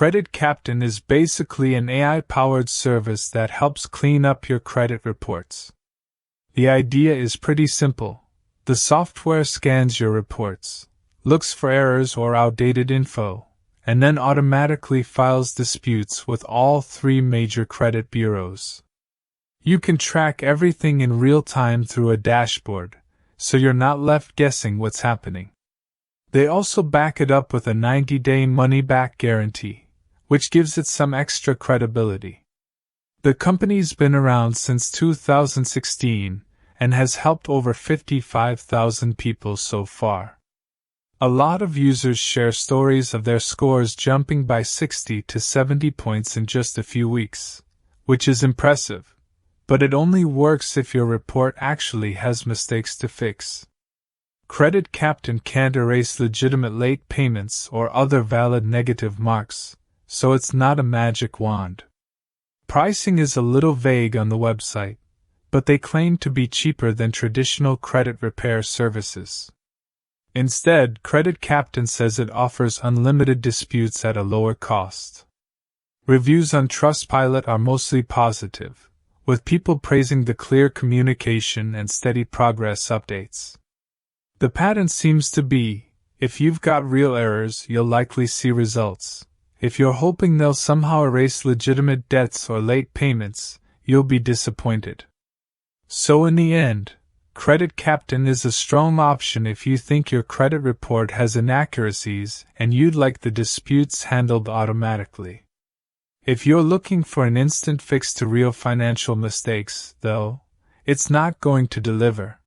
Credit Captain is basically an AI-powered service that helps clean up your credit reports. The idea is pretty simple. The software scans your reports, looks for errors or outdated info, and then automatically files disputes with all 3 major credit bureaus. You can track everything in real time through a dashboard, so you're not left guessing what's happening. They also back it up with a 90-day money-back guarantee, which gives it some extra credibility. The company's been around since 2016 and has helped over 55,000 people so far. A lot of users share stories of their scores jumping by 60 to 70 points in just a few weeks, which is impressive, but it only works if your report actually has mistakes to fix. Credit Captain can't erase legitimate late payments or other valid negative marks, so it's not a magic wand. Pricing is a little vague on the website, but they claim to be cheaper than traditional credit repair services. Instead, Credit Captain says it offers unlimited disputes at a lower cost. Reviews on Trustpilot are mostly positive, with people praising the clear communication and steady progress updates. The pattern seems to be, if you've got real errors, you'll likely see results. If you're hoping they'll somehow erase legitimate debts or late payments, you'll be disappointed. So in the end, Credit Captain is a strong option if you think your credit report has inaccuracies and you'd like the disputes handled automatically. If you're looking for an instant fix to real financial mistakes, though, it's not going to deliver.